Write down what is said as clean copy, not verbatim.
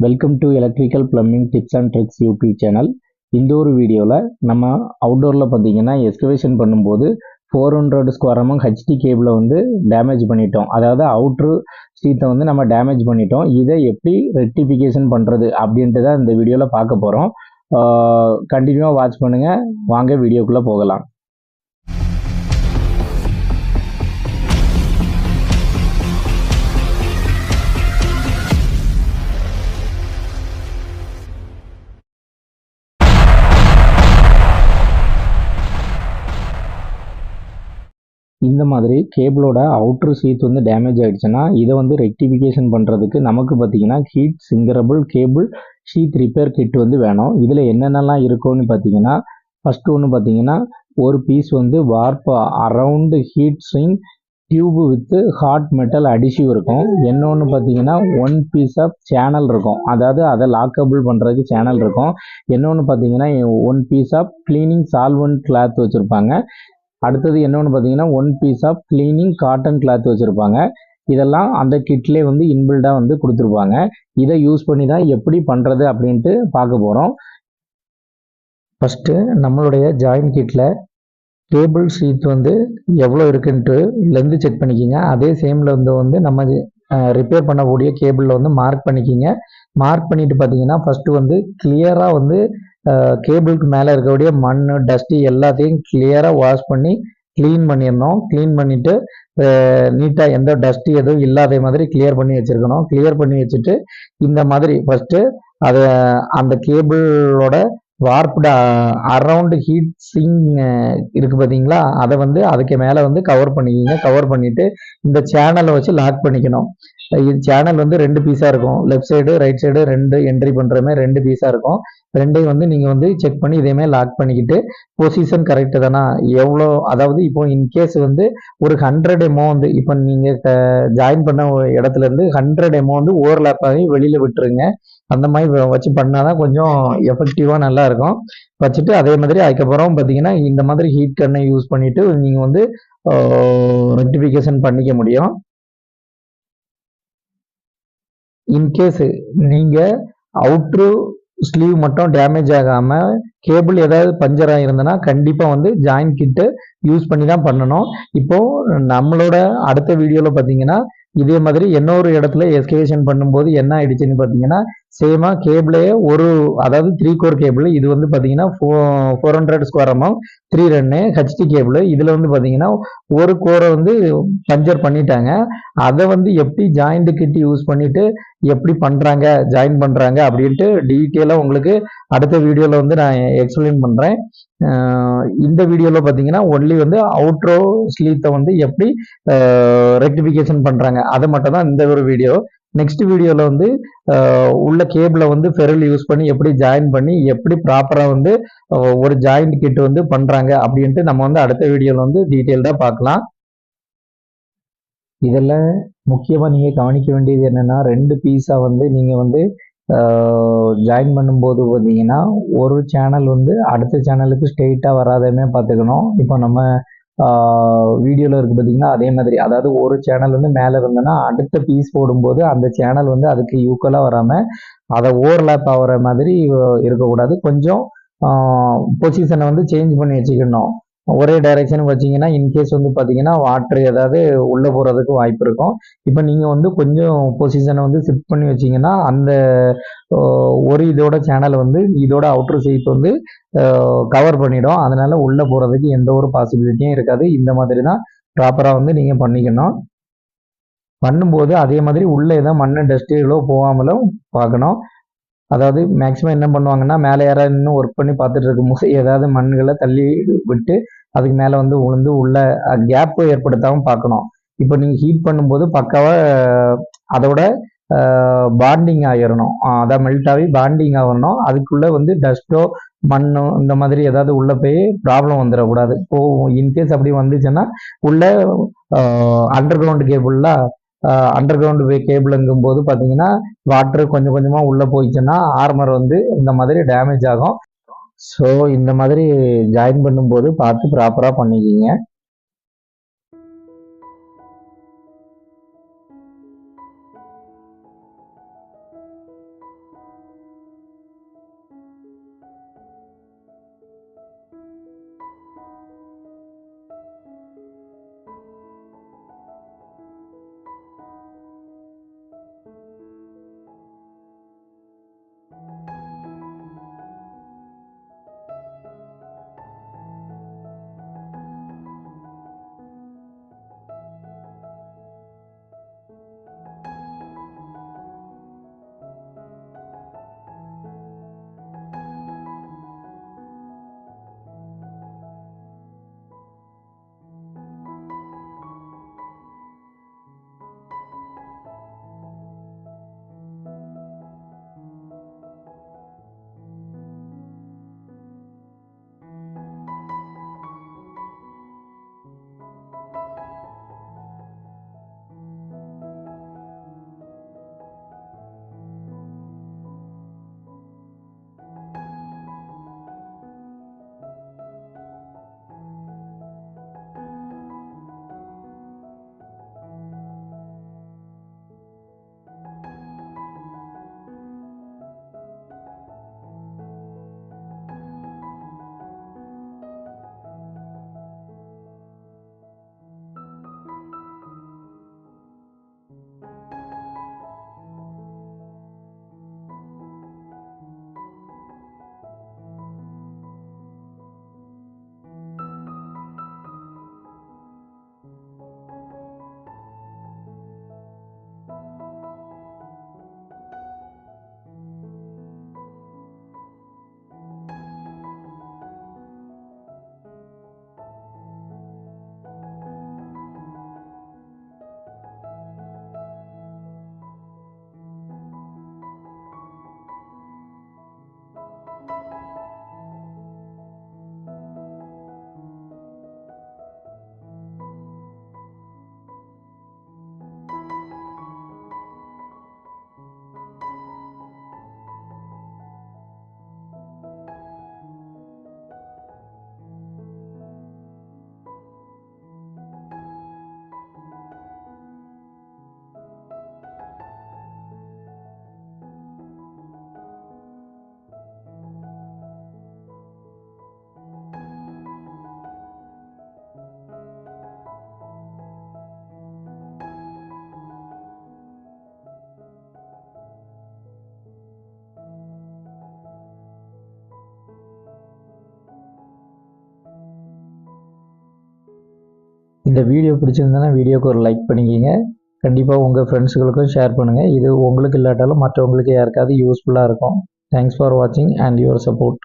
Welcome to electrical plumbing tips and tricks YouTube channel. இந்த ஒரு வீடியோவில் நம்ம அவுட்டோரில் பார்த்தீங்கன்னா எஸ்கவேஷன் பண்ணும்போது 400 ஸ்கொயர் எம்எம் ஹெச்டி கேபிளை வந்து டேமேஜ் பண்ணிட்டோம். அதாவது அவுட்ரு ஷீட்டை வந்து நம்ம டேமேஜ் பண்ணிட்டோம். இதை எப்படி ரெக்டிஃபிகேஷன் பண்ணுறது அப்படின்ட்டு தான் இந்த வீடியோவில் பார்க்க போகிறோம். கண்டினியூவாக வாட்ச் பண்ணுங்கள். வாங்க வீடியோக்குள்ளே போகலாம். இந்த மாதிரி கேபிளோட அவுட்ரு ஷீட் வந்து டேமேஜ் ஆகிடுச்சுன்னா இதை வந்து ரெக்டிஃபிகேஷன் பண்ணுறதுக்கு நமக்கு பார்த்தீங்கன்னா heat shrinkable cable sheet repair kit வந்து வேணும். இதில் என்னென்னலாம் இருக்கும்னு பார்த்தீங்கன்னா, ஃபஸ்ட்டு ஒன்று பார்த்தீங்கன்னா ஒரு பீஸ் வந்து wrap around heat shrink tube with hot metal adhesive இருக்கும். இன்னொன்று பார்த்தீங்கன்னா ஒன் பீஸ் ஆஃப் சேனல் இருக்கும், அதாவது அதை லாக்கபிள் பண்ணுறதுக்கு சேனல் இருக்கும். இன்னொன்று பார்த்தீங்கன்னா one piece of cleaning solvent cloth வச்சுருப்பாங்க. அடுத்தது என்னொன்று பார்த்தீங்கன்னா one piece of cleaning cotton cloth வச்சுருப்பாங்க. இதெல்லாம் அந்த கிட்லேயே வந்து இன்பில்டாக வந்து கொடுத்துருப்பாங்க. இதை யூஸ் பண்ணி தான் எப்படி பண்ணுறது அப்படின்ட்டு பார்க்க போகிறோம். ஃபஸ்ட்டு நம்மளுடைய ஜாயின் கிட்டில் கேபிள் ஷீட் வந்து எவ்வளோ இருக்குன்ட்டு லென்த்து செக் பண்ணிக்கிங்க. அதே சேமில் வந்து நம்ம ரிப்பேர் பண்ணக்கூடிய கேபிளில் வந்து மார்க் பண்ணிக்கிங்க. மார்க் பண்ணிவிட்டு பார்த்தீங்கன்னா ஃபஸ்ட்டு வந்து கிளியராக வந்து கேபிளுக்கு மேலே இருக்கக்கூடிய மண் டஸ்ட்டு எல்லாத்தையும் கிளியராக வாஷ் பண்ணி க்ளீன் பண்ணிடணும். க்ளீன் பண்ணிவிட்டு நீட்டாக எந்த டஸ்ட்டு எதுவும் இல்லாத மாதிரி கிளியர் பண்ணி வச்சுருக்கணும். கிளியர் பண்ணி வச்சுட்டு இந்த மாதிரி ஃபஸ்ட்டு அதை அந்த கேபிளோட வார்ப்டு அரவுண்டு ஹீட் சிங் இருக்குது பார்த்தீங்களா, அதை வந்து அதுக்கு மேலே வந்து கவர் பண்ணிக்கிங்க. கவர் பண்ணிவிட்டு இந்த சேனலை வச்சு லாக் பண்ணிக்கணும். இது சேனல் வந்து 2 பீஸாக இருக்கும். Left side right side 2 entry பண்ணுற மாதிரி 2 பீஸாக இருக்கும். ரெண்டையும் வந்து நீங்கள் வந்து செக் பண்ணி இதேமாதிரி லாக் பண்ணிக்கிட்டு பொசிஷன் கரெக்டு தானா எவ்வளோ, அதாவது இப்போ இன்கேஸ் வந்து ஒரு 100 எம்ஓ வந்து இப்போ நீங்கள் ஜாயின் பண்ண இடத்துலேருந்து 100 எம்ஓ வந்து ஓவர்லேப் ஆகி வெளியில் விட்டுருங்க. அந்த மாதிரி வச்சு பண்ணால் தான் கொஞ்சம் எஃபெக்டிவாக நல்லா இருக்கும். வச்சுட்டு அதே மாதிரி அதுக்கப்புறம் பார்த்தீங்கன்னா இந்த மாதிரி ஹீட் கன்னை யூஸ் பண்ணிவிட்டு நீங்கள் வந்து ரெக்டிஃபிகேஷன் பண்ணிக்க முடியும். இன்கேஸ் நீங்கள் அவுட்ரு ஸ்லீவ் மட்டும் டேமேஜ் ஆகாமல் கேபிள் ஏதாவது பஞ்சர் ஆகிருந்தனா கண்டிப்பாக வந்து ஜாயின் கிட்டு யூஸ் பண்ணி தான் பண்ணணும். இப்போது நம்மளோட அடுத்த வீடியோவில் பார்த்தீங்கன்னா இதே மாதிரி இன்னொரு இடத்துல எஸ்கவேஷன் பண்ணும்போது என்ன ஆயிடுச்சுன்னு பார்த்தீங்கன்னா சேமா கேபிளே ஒரு, அதாவது 3 கோர் கேபிள். இது வந்து பார்த்தீங்கன்னா 400 square MM 3 run HD cable. இதில் வந்து பார்த்தீங்கன்னா ஒரு கோரை வந்து பஞ்சர் பண்ணிட்டாங்க. அதை வந்து எப்படி ஜாயிண்ட் கிட் யூஸ் பண்ணிட்டு எப்படி பண்ணுறாங்க ஜாயின் பண்ணுறாங்க அப்படின்ட்டு டீட்டெயிலாக உங்களுக்கு அடுத்த வீடியோவில் வந்து நான் எக்ஸ்பிளைன் பண்ணுறேன். இந்த வீடியோவில் பார்த்தீங்கன்னா ஒன்லி வந்து அவுட்ரோ ஸ்லீத்தை வந்து எப்படி ரெக்டிஃபிகேஷன் பண்ணுறாங்க அதை மட்டும் தான் இந்த ஒரு வீடியோ. நெக்ஸ்ட் வீடியோவில் வந்து உள்ள கேபிளை வந்து ஃபெரல் யூஸ் பண்ணி எப்படி ஜாயின் பண்ணி எப்படி ப்ராப்பராக வந்து ஒரு ஜாயிண்ட் கிட் வந்து பண்ணுறாங்க அப்படின்ட்டு நம்ம வந்து அடுத்த வீடியோவில் வந்து டீட்டெயில்டாக பார்க்கலாம். இதில் முக்கியமாக நீங்கள் கவனிக்க வேண்டியது என்னென்னா 2 பீஸாக வந்து நீங்கள் வந்து ஜாயின் பண்ணும்போது பார்த்தீங்கன்னா ஒரு சேனல் வந்து அடுத்த சேனலுக்கு ஸ்ட்ரெயிட்டாக வராதமே பார்த்துக்கணும். இப்போ நம்ம வீடியோவில் இருக்குது பார்த்தீங்கன்னா அதே மாதிரி, அதாவது ஒரு சேனல் வந்து மேலே இருந்ததுன்னா அடுத்த பீஸ் போடும்போது அந்த சேனல் வந்து அதுக்கு ஈக்குவலாக வராமல் அதை ஓவர்லேப் ஆகிற மாதிரி இருக்கக்கூடாது. கொஞ்சம் பொசிஷனை வந்து சேஞ்ச் பண்ணி வச்சுக்கணும். ஒரே டைரெக்ஷன் வச்சிங்கன்னா இன்கேஸ் வந்து பார்த்தீங்கன்னா வாட்ரு ஏதாவது உள்ளே போகிறதுக்கு வாய்ப்பு இருக்கும். இப்போ நீங்கள் வந்து கொஞ்சம் பொசிஷனை வந்து ஷிஃப்ட் பண்ணி வச்சிங்கன்னா அந்த ஒரு இதோட சேனல் வந்து இதோட அவுட்ரு ஷீட் வந்து கவர் பண்ணிடும். அதனால் உள்ளே போகிறதுக்கு எந்த ஒரு பாசிபிலிட்டியும் இருக்காது. இந்த மாதிரி தான் ப்ராப்பராக வந்து நீங்கள் பண்ணிக்கணும். பண்ணும்போது அதே மாதிரி உள்ளே எதாவது மண் டஸ்ட்டுகளோ போகாமலும் பார்க்கணும். அதாவது மேக்ஸிமம் என்ன பண்ணுவாங்கன்னா மேலே யாராவது இன்னும் ஒர்க் பண்ணி பார்த்துட்டு இருக்கும்போது ஏதாவது மண்களை தள்ளி விட்டு அதுக்கு மேலே வந்து உளுந்து உள்ள கேப்பு ஏற்படுத்தாமல் பார்க்கணும். இப்போ நீங்கள் ஹீட் பண்ணும்போது பக்காவாக அதோட பாண்டிங் ஆகிடணும். அதான் மெல்ட் ஆகி பாண்டிங் ஆகணும். அதுக்குள்ளே வந்து டஸ்ட்டோ மண்ணோ இந்த மாதிரி ஏதாவது உள்ளே போய் ப்ராப்ளம் வந்துடக்கூடாது. இப்போது இன்கேஸ் அப்படி வந்துச்சுன்னா உள்ளே அண்டர் கிரவுண்ட் கேபிளில் அண்டர் கிரவுண்டு கேபிளுங்கும் போது பார்த்தீங்கன்னா வாட்ரு கொஞ்சம் கொஞ்சமாக உள்ளே போயிடுச்சுன்னா ஆர்மர் வந்து இந்த மாதிரி டேமேஜ் ஆகும். ஸோ இந்த மாதிரி ஜாயின் பண்ணும்போது பார்த்து ப்ராப்பராக பண்ணிக்கிங்க. இந்த வீடியோ பிடிச்சிருந்ததுன்னா வீடியோக்கு ஒரு லைக் பண்ணிக்கிங்க. கண்டிப்பாக உங்கள் ஃப்ரெண்ட்ஸுகளுக்கும் ஷேர் பண்ணுங்கள். இது உங்களுக்கு இல்லாட்டாலும் மற்றவங்களுக்கு யாருக்காவது யூஸ்ஃபுல்லாக இருக்கும். தேங்க்ஸ் ஃபார் வாட்சிங் அண்ட் யுவர் சப்போர்ட்.